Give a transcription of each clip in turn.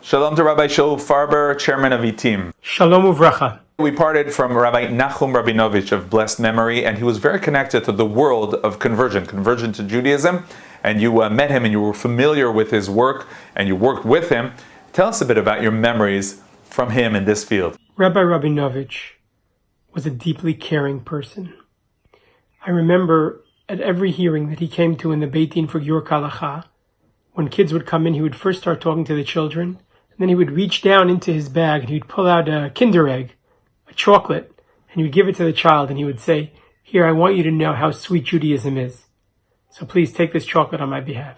Shalom to Rabbi Shaul Farber, chairman of ITIM. Shalom uvracha. We parted from Rabbi Nachum Rabinovitch of blessed memory, and he was very connected to the world of conversion to Judaism. And you met him and you were familiar with his work and you worked with him. Tell us a bit about your memories from him in this field. Rabbi Rabinovitch was a deeply caring person. I remember at every hearing that he came to in the Beit Din for Giur Kalacha, when kids would come in, he would first start talking to the children, and then he would reach down into his bag and he'd pull out a Kinder Egg, a chocolate, and he would give it to the child and he would say, "Here, I want you to know how sweet Judaism is. So please take this chocolate on my behalf."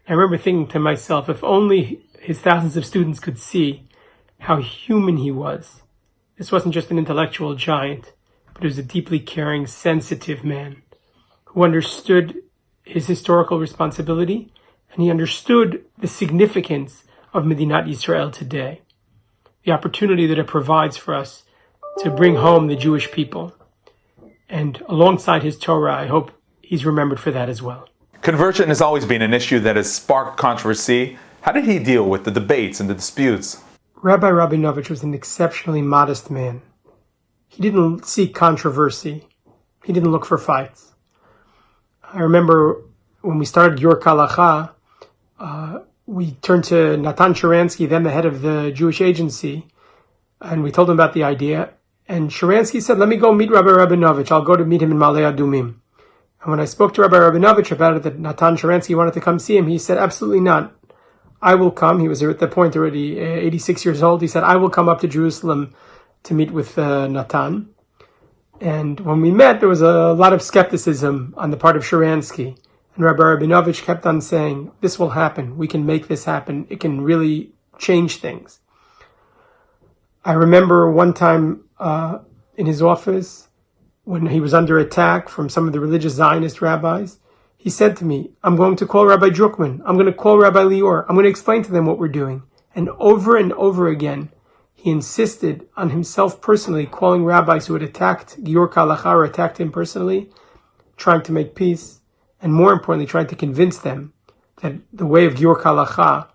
I remember thinking to myself, if only his thousands of students could see how human he was. This wasn't just an intellectual giant, but he was a deeply caring, sensitive man who understood his historical responsibility, and he understood the significance of Medinat Yisrael today, the opportunity that it provides for us to bring home the Jewish people. And alongside his Torah, I hope he's remembered for that as well. Conversion has always been an issue that has sparked controversy. How did he deal with the debates and the disputes? Rabbi Rabinovitch was an exceptionally modest man. He didn't seek controversy. He didn't look for fights. I remember when we started Giur Kalacha, we turned to Natan Sharansky, then the head of the Jewish agency, and we told him about the idea. And Sharansky said, "Let me go meet Rabbi Rabinovitch. I'll go to meet him in Ma'aleh Adumim." And when I spoke to Rabbi Rabinovitch about it, that Natan Sharansky wanted to come see him, he said, "Absolutely not. I will come." He was at that point already 86 years old. He said, "I will come up to Jerusalem to meet with Natan." And when we met, there was a lot of skepticism on the part of Sharansky. And Rabbi Rabinovitch kept on saying, "This will happen. We can make this happen. It can really change things." I remember one time in his office, when he was under attack from some of the religious Zionist rabbis, he said to me, "I'm going to call Rabbi Druckman. I'm going to call Rabbi Lior. I'm going to explain to them what we're doing." And over again, he insisted on himself personally calling rabbis who had attacked Giur Kalacha or attacked him personally, trying to make peace, and more importantly, trying to convince them that the way of Giur Kalacha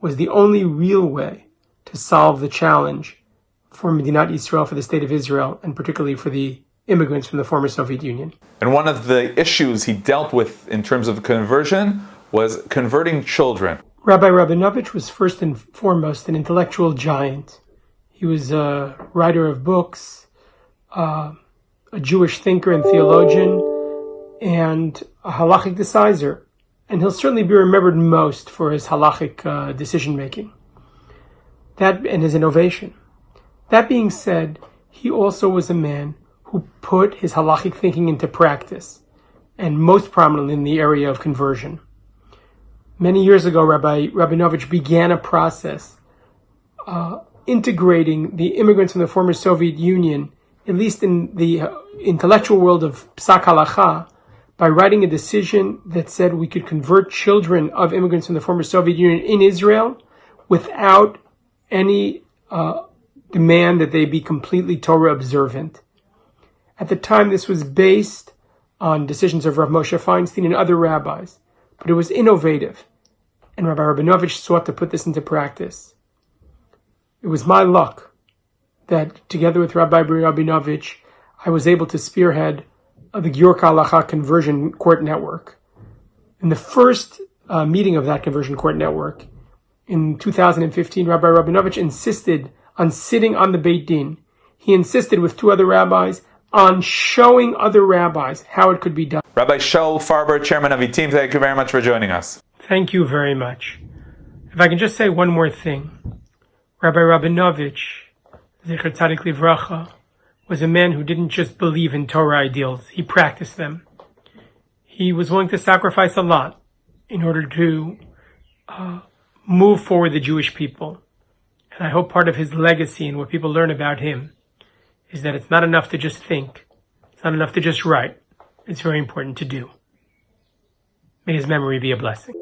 was the only real way to solve the challenge for Medinat Yisrael, for the state of Israel, and particularly for the immigrants from the former Soviet Union. And one of the issues he dealt with in terms of conversion was converting children. Rabbi Rabinovitch was first and foremost an intellectual giant. He was a writer of books, a Jewish thinker and theologian, and a halachic decider. And he'll certainly be remembered most for his halachic decision-making. That and his innovation. That being said, he also was a man who put his halachic thinking into practice, and most prominently in the area of conversion. Many years ago, Rabbi Rabinovitch began a process integrating the immigrants from the former Soviet Union, at least in the intellectual world of Psak Halacha, by writing a decision that said we could convert children of immigrants from the former Soviet Union in Israel without any demand that they be completely Torah observant. At the time, this was based on decisions of Rav Moshe Feinstein and other rabbis, but it was innovative, and Rabbi Rabinovitch sought to put this into practice. It was my luck that, together with Rabbi Rabinovitch, I was able to spearhead the Giur Kalacha Conversion Court Network. In the first meeting of that Conversion Court Network, in 2015, Rabbi Rabinovitch insisted on sitting on the Beit Din. He insisted with two other rabbis on showing other rabbis how it could be done. Rabbi Shaul Farber, chairman of ITIM, thank you very much for joining us. Thank you very much. If I can just say one more thing. Rabbi Rabinovitch, Zecher Tzadik Livracha, was a man who didn't just believe in Torah ideals, he practiced them. He was willing to sacrifice a lot in order to move forward the Jewish people. And I hope part of his legacy and what people learn about him is that it's not enough to just think. It's not enough to just write. It's very important to do. May his memory be a blessing.